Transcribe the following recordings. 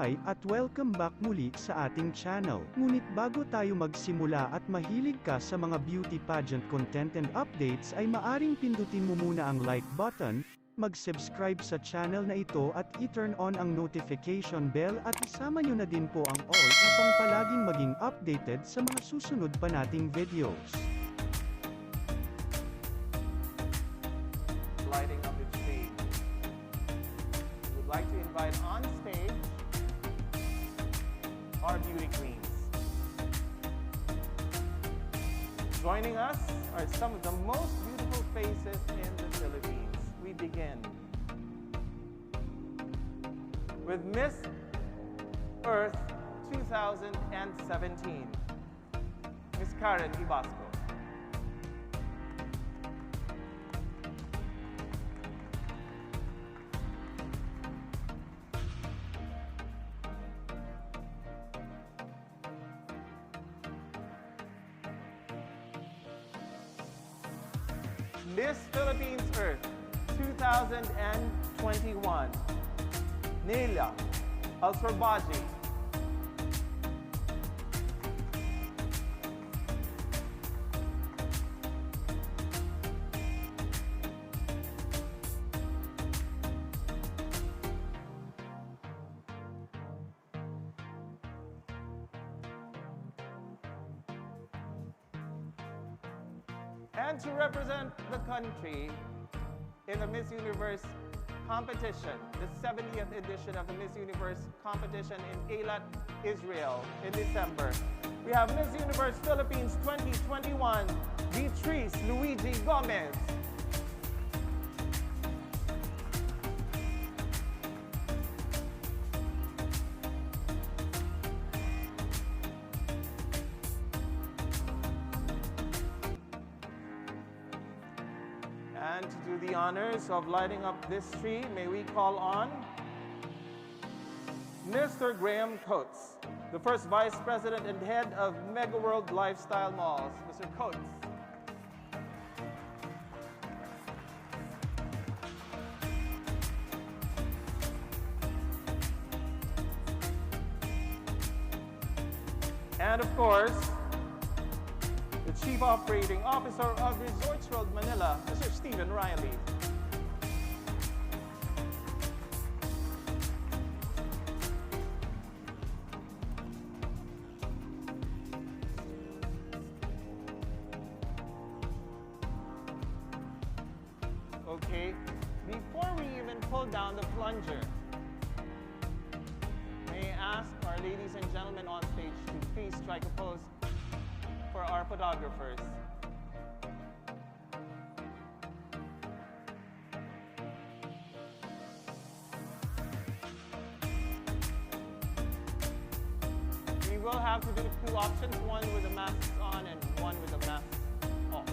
Mabuhay at welcome back muli sa ating channel. Ngunit bago tayo magsimula at mahilig ka sa mga beauty pageant content and updates ay maaring pindutin mo muna ang like button, mag-subscribe sa channel na ito at i-turn on ang notification bell at isama nyo na din po ang all upang palaging maging updated sa mga susunod pa nating videos. Lighting up its stage. We'd like to invite on stage our beauty queens. Joining us are some of the most beautiful faces in the Philippines. We begin with Miss Earth 2017, Miss Karen Ibasco. Miss Philippines Earth 2021, Naelah Alshorbaji. And to represent the country in the Miss Universe competition, the 70th edition of the Miss Universe competition in Eilat, Israel in December, we have Miss Universe Philippines 2021, Beatrice Luigi Gomez. And to do the honors of lighting up this tree, may we call on Mr. Graham Coates, the first Vice President and Head of Mega World Lifestyle Malls. Mr. Coates. And of course, the Chief Operating Officer of Resorts World Manila, Mr. Stephen Riley. Okay, before we even pull down the plunger, may I ask our ladies and gentlemen on stage to please strike a pose for our photographers. We will have to do two options, one with the masks on and one with the masks off.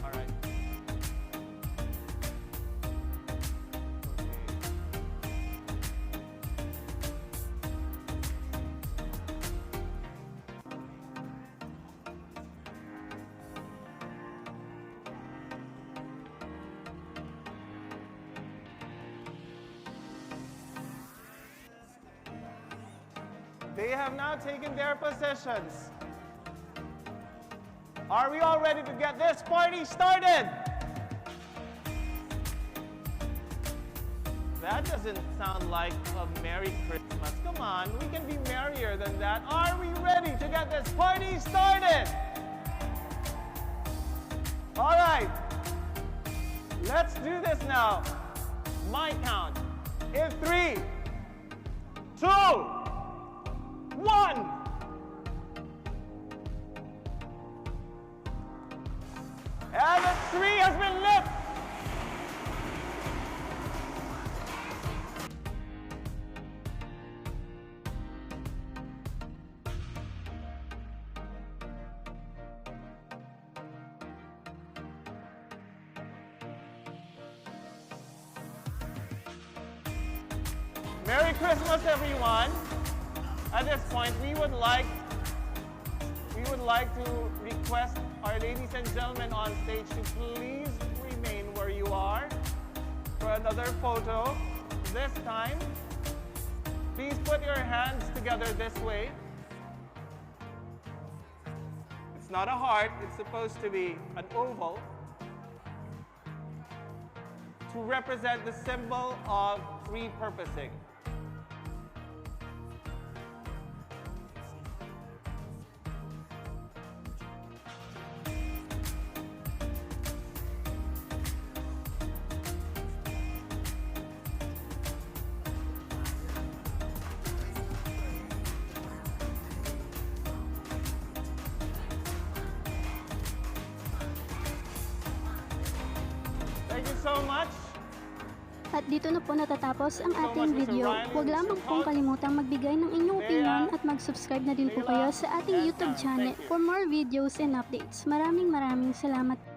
All right. They have now taken their positions. Are we all ready to get this party started? That doesn't sound like a Merry Christmas. Come on, we can be merrier than that. Are we ready to get this party started? All right, let's do this now. My count in 3, 2, 1. And the tree has been lit. Merry Christmas, everyone. At this point, we would like to request our ladies and gentlemen on stage to please remain where you are for another photo. This time, Please put your hands together this way. It's not a heart, it's supposed to be an oval to represent the symbol of repurposing. Thank you so much. At dito na po natatapos ang So ating much, Mr. video. Ryan, Huwag Mr. lamang pong Paul. kalimutang magbigay ng inyong opinion at mag-subscribe na din po Naelah, kayo sa ating and YouTube Sam. channel Thank you. for more videos and updates. Maraming salamat.